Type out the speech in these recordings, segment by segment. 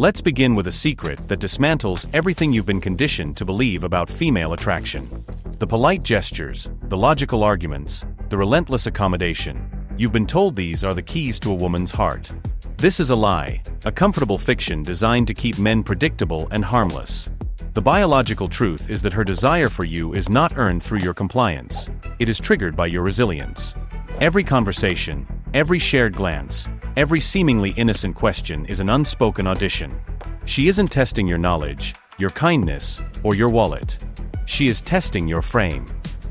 Let's begin with a secret that dismantles everything you've been conditioned to believe about female attraction. The polite gestures, the logical arguments, the relentless accommodation. You've been told these are the keys to a woman's heart. This is a lie, a comfortable fiction designed to keep men predictable and harmless. The biological truth is that her desire for you is not earned through your compliance. It is triggered by your resilience. Every conversation, every shared glance, every seemingly innocent question is an unspoken audition. She isn't testing your knowledge, your kindness, or your wallet. She is testing your frame.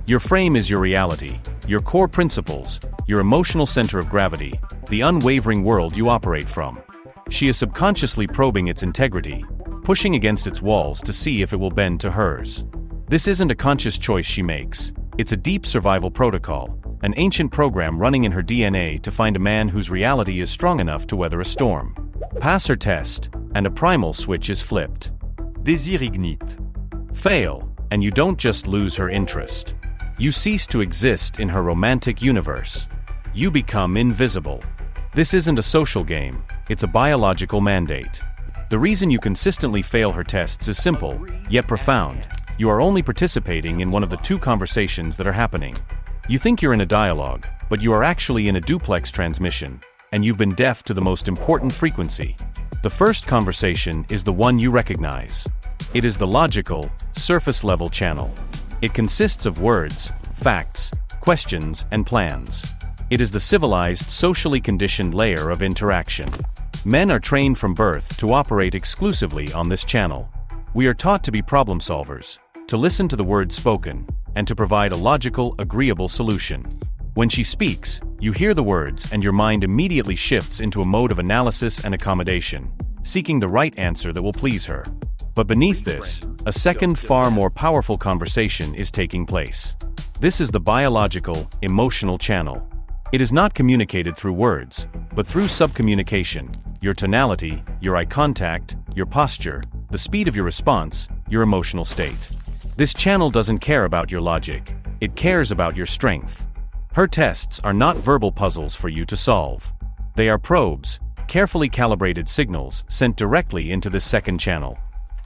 Your frame is your reality, your core principles, your emotional center of gravity, the unwavering world you operate from. She is subconsciously probing its integrity, pushing against its walls to see if it will bend to hers. This isn't a conscious choice she makes. It's a deep survival protocol, an ancient program running in her DNA to find a man whose reality is strong enough to weather a storm. Pass her test, and a primal switch is flipped. Désir ignite. Fail, and you don't just lose her interest. You cease to exist in her romantic universe. You become invisible. This isn't a social game, it's a biological mandate. The reason you consistently fail her tests is simple, yet profound. You are only participating in one of the two conversations that are happening. You think you're in a dialogue, but you are actually in a duplex transmission, and you've been deaf to the most important frequency. The first conversation is the one you recognize. It is the logical, surface-level channel. It consists of words, facts, questions, and plans. It is the civilized, socially conditioned layer of interaction. Men are trained from birth to operate exclusively on this channel. We are taught to be problem solvers, to listen to the words spoken, and to provide a logical, agreeable solution. When she speaks, you hear the words and your mind immediately shifts into a mode of analysis and accommodation, seeking the right answer that will please her. But beneath this, a second, far more powerful conversation is taking place. This is the biological, emotional channel. It is not communicated through words, but through subcommunication. Your tonality, your eye contact, your posture, the speed of your response, your emotional state. This channel doesn't care about your logic, it cares about your strength. Her tests are not verbal puzzles for you to solve. They are probes, carefully calibrated signals sent directly into this second channel.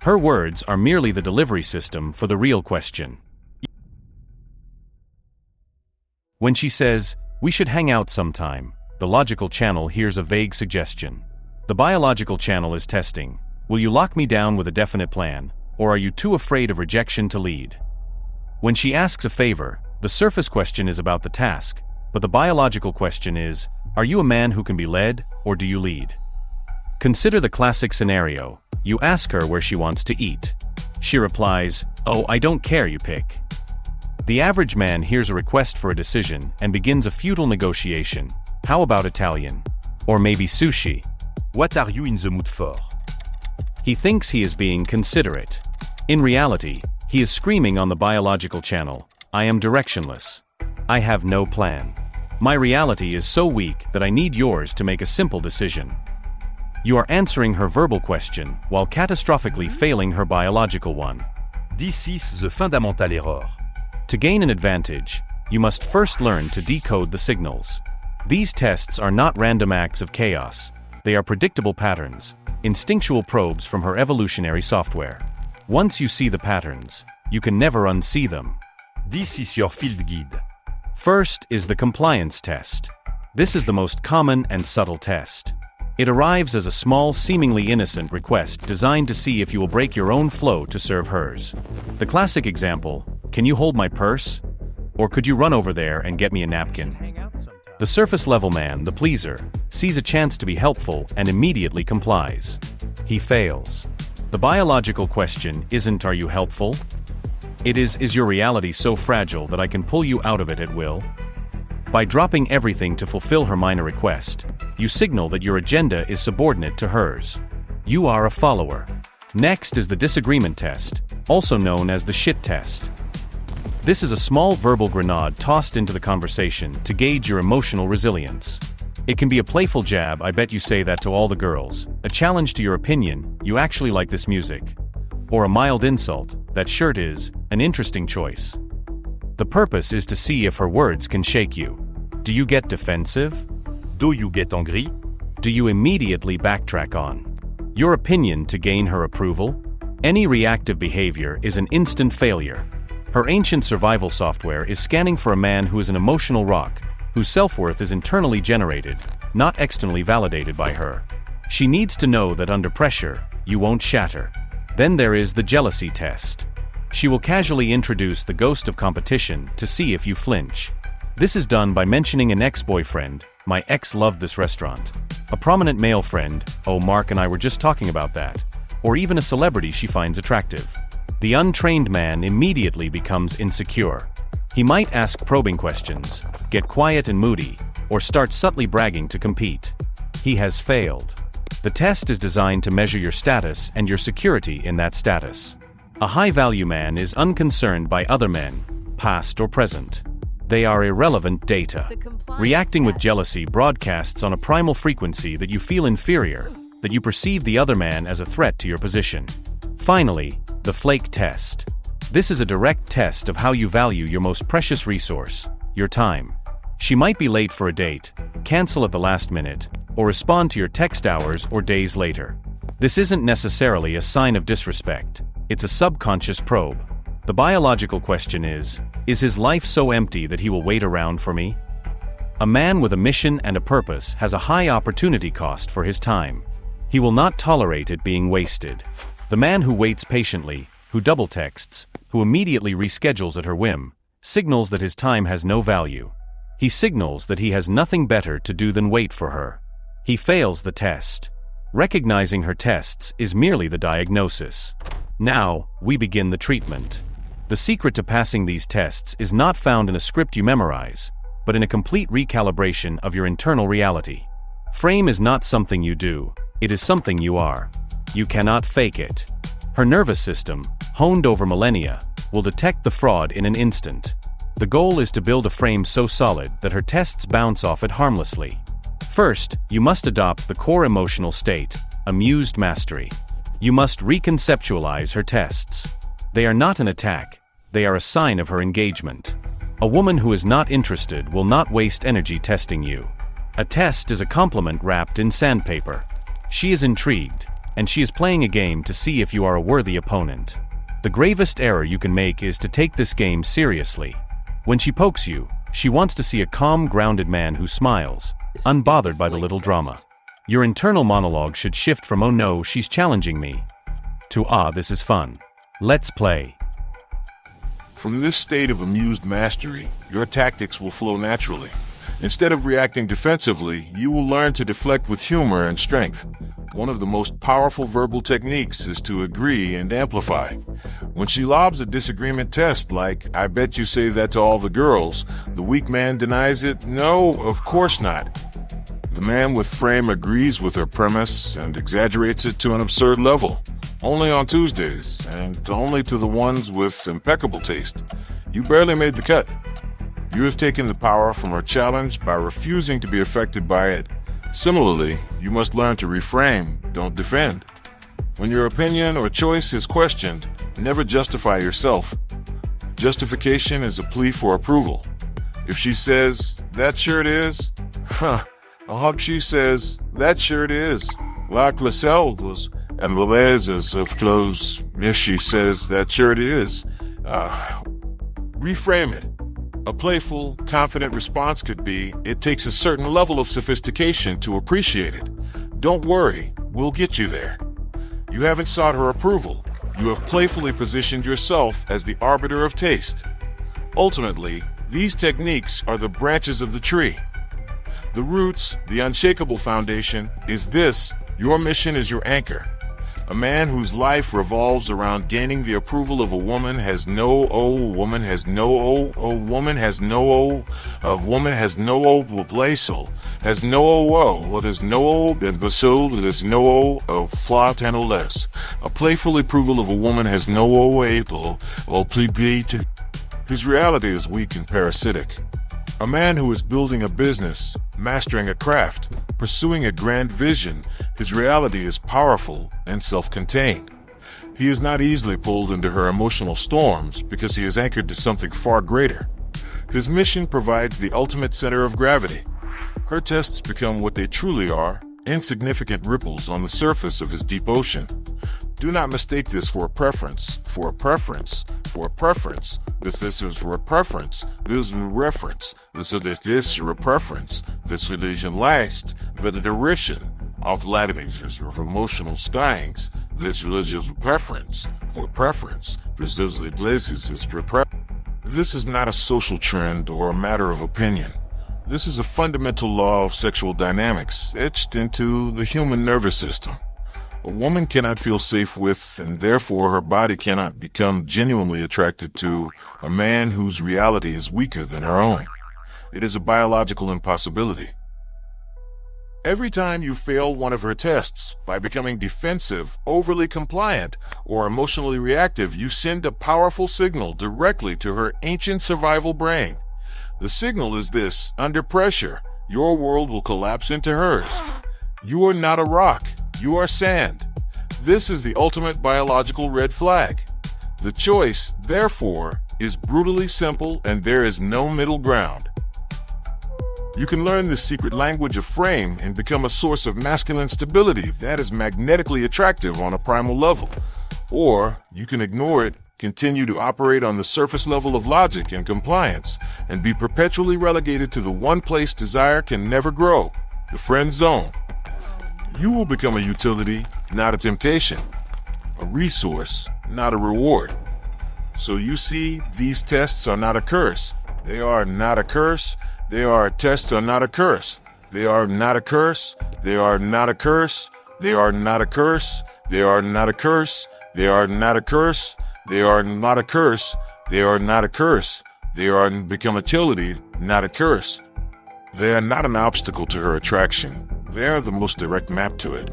Her words are merely the delivery system for the real question. When she says, "We should hang out sometime," the logical channel hears a vague suggestion. The biological channel is testing, will you lock me down with a definite plan, or are you too afraid of rejection to lead? When she asks a favor, the surface question is about the task, but the biological question is, are you a man who can be led, or do you lead? Consider the classic scenario. You ask her where she wants to eat. She replies, "Oh, I don't care, you pick." The average man hears a request for a decision and begins a futile negotiation. How about Italian? Or maybe sushi? What are you in the mood for? He thinks he is being considerate. In reality, he is screaming on the biological channel, "I am directionless. I have no plan. My reality is so weak that I need yours to make a simple decision." You are answering her verbal question while catastrophically failing her biological one. This is the fundamental error. To gain an advantage, you must first learn to decode the signals. These tests are not random acts of chaos. They are predictable patterns, instinctual probes from her evolutionary software. Once you see the patterns, you can never unsee them. This is your field guide. First is the compliance test. This is the most common and subtle test. It arrives as a small, seemingly innocent request designed to see if you will break your own flow to serve hers. The classic example, "Can you hold my purse?" Or "Could you run over there and get me a napkin?" The surface-level man, the pleaser, sees a chance to be helpful and immediately complies. He fails. The biological question isn't, "Are you helpful?" It is your reality so fragile that I can pull you out of it at will? By dropping everything to fulfill her minor request, you signal that your agenda is subordinate to hers. You are a follower. Next is the disagreement test, also known as the shit test. This is a small verbal grenade tossed into the conversation to gauge your emotional resilience. It can be a playful jab, "I bet you say that to all the girls," a challenge to your opinion, "You actually like this music," or a mild insult, "That shirt is an interesting choice." The purpose is to see if her words can shake you. Do you get defensive? Do you get angry? Do you immediately backtrack on? Your opinion to gain her approval? Any reactive behavior is an instant failure. Her ancient survival software is scanning for a man who is an emotional rock, whose self-worth is internally generated, not externally validated by her. She needs to know that under pressure, you won't shatter. Then there is the jealousy test. She will casually introduce the ghost of competition to see if you flinch. This is done by mentioning an ex-boyfriend, "My ex loved this restaurant." A prominent male friend, "Oh, Mark and I were just talking about that." Or even a celebrity she finds attractive. The untrained man immediately becomes insecure. He might ask probing questions, get quiet and moody, or start subtly bragging to compete. He has failed. The test is designed to measure your status and your security in that status. A high-value man is unconcerned by other men, past or present. They are irrelevant data. Reacting with jealousy broadcasts on a primal frequency that you feel inferior, that you perceive the other man as a threat to your position. Finally, the flake test. This is a direct test of how you value your most precious resource, your time. She might be late for a date, cancel at the last minute, or respond to your text hours or days later. This isn't necessarily a sign of disrespect. It's a subconscious probe. The biological question is his life so empty that he will wait around for me? A man with a mission and a purpose has a high opportunity cost for his time. He will not tolerate it being wasted. The man who waits patiently, who double texts, who immediately reschedules at her whim, signals that his time has no value. He signals that he has nothing better to do than wait for her. He fails the test. Recognizing her tests is merely the diagnosis. Now, we begin the treatment. The secret to passing these tests is not found in a script you memorize, but in a complete recalibration of your internal reality. Frame is not something you do, it is something you are. You cannot fake it. Her nervous system, honed over millennia, will detect the fraud in an instant. The goal is to build a frame so solid that her tests bounce off it harmlessly. First, you must adopt the core emotional state, amused mastery. You must reconceptualize her tests. They are not an attack, they are a sign of her engagement. A woman who is not interested will not waste energy testing you. A test is a compliment wrapped in sandpaper. She is intrigued, and she is playing a game to see if you are a worthy opponent. The gravest error you can make is to take this game seriously. When she pokes you, she wants to see a calm, grounded man who smiles, unbothered by the little drama. Your internal monologue should shift from "oh no, she's challenging me," to "ah, this is fun. Let's play." From this state of amused mastery, your tactics will flow naturally. Instead of reacting defensively, you will learn to deflect with humor and strength. One of the most powerful verbal techniques is to agree and amplify. When she lobs a disagreement test like, "I bet you say that to all the girls," the weak man denies it. "No, of course not." The man with frame agrees with her premise and exaggerates it to an absurd level. Only on Tuesdays, and only to the ones with impeccable taste. You barely made the cut. You have taken the power from her challenge by refusing to be affected by it. Similarly, you must learn to reframe, don't defend. When your opinion or choice is questioned, never justify yourself. Justification is a plea for approval. If she says, "That shirt is," a hug she says, "That shirt is." Like Lascelles was, and Lalez of clothes, if she says, "That shirt is." Reframe it. A playful, confident response could be, "It takes a certain level of sophistication to appreciate it. Don't worry, we'll get you there." You haven't sought her approval. You have playfully positioned yourself as the arbiter of taste. Ultimately, these techniques are the branches of the tree. The roots, the unshakable foundation, is this: your mission is your anchor. A man whose life revolves around gaining the approval of a woman has no woman has no woman has no woman has no plaisel, has no what is no basul, there's no flat and less. A playful approval of a woman has no able or plebeit. His reality is weak and parasitic. A man who is building a business, mastering a craft, pursuing a grand vision, his reality is powerful and self-contained. He is not easily pulled into her emotional storms because he is anchored to something far greater. His mission provides the ultimate center of gravity. Her tests become what they truly are, insignificant ripples on the surface of his deep ocean. Do not mistake this for a preference, for a preference, for a preference. This is for a preference. This is a reference. This is a preference. This religion last, the direction of latitudes of emotional stings. This religious preference for preference. This is the places is for preference. This is not a social trend or a matter of opinion. This is a fundamental law of sexual dynamics etched into the human nervous system. A woman cannot feel safe with, and therefore her body cannot become genuinely attracted to, a man whose reality is weaker than her own. It is a biological impossibility. Every time you fail one of her tests by becoming defensive, overly compliant, or emotionally reactive, you send a powerful signal directly to her ancient survival brain. The signal is this: under pressure, your world will collapse into hers. You are not a rock. You are sand. This is the ultimate biological red flag. The choice, therefore, is brutally simple, and there is no middle ground. You can learn the secret language of frame and become a source of masculine stability that is magnetically attractive on a primal level. Or you can ignore it, continue to operate on the surface level of logic and compliance, and be perpetually relegated to the one place desire can never grow, the friend zone. You will become a utility, not a temptation, a resource, not a reward. So you see, these tests are not a curse. They are not a curse. They are tests are not a curse. They are not a curse. They are not a curse. They are not a curse. They are not a curse. They are not a curse. They are not a curse. They are not a curse. They are become a utility, not a curse. They are not an obstacle to her attraction. They are the most direct map to it.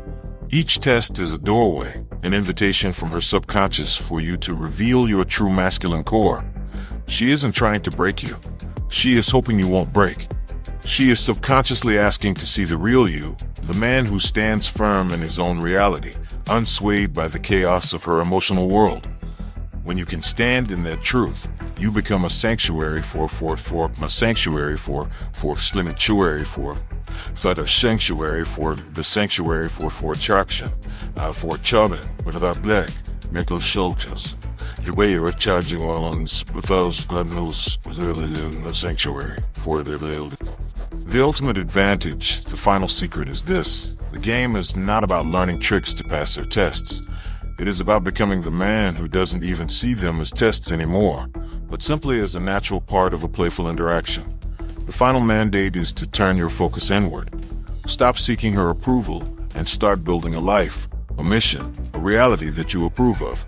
Each test is a doorway, an invitation from her subconscious for you to reveal your true masculine core. She isn't trying to break you. She is hoping you won't break. She is subconsciously asking to see the real you, the man who stands firm in his own reality, unswayed by the chaos of her emotional world. When you can stand in that truth, you become a sanctuary for the sanctuary for attraction, for charming, without black, mental soldiers. The way of charging on those glandules in the sanctuary for the build. The ultimate advantage, the final secret is this: the game is not about learning tricks to pass their tests. It is about becoming the man who doesn't even see them as tests anymore, but simply as a natural part of a playful interaction. The final mandate is to turn your focus inward. Stop seeking her approval and start building a life, a mission, a reality that you approve of.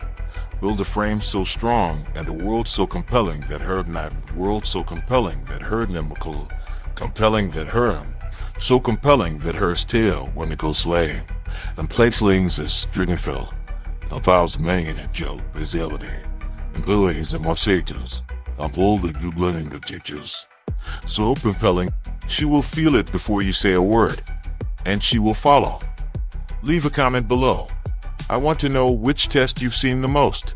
Build a frame so strong and a world so compelling that her so compelling that hers tail when it goes swaying, and platelings is stringenfell. A thousand million in Joe visibility, and buoys and morsators, and all the good blooding the teachers. So compelling, she will feel it before you say a word, and she will follow. Leave a comment below. I want to know which test you've seen the most.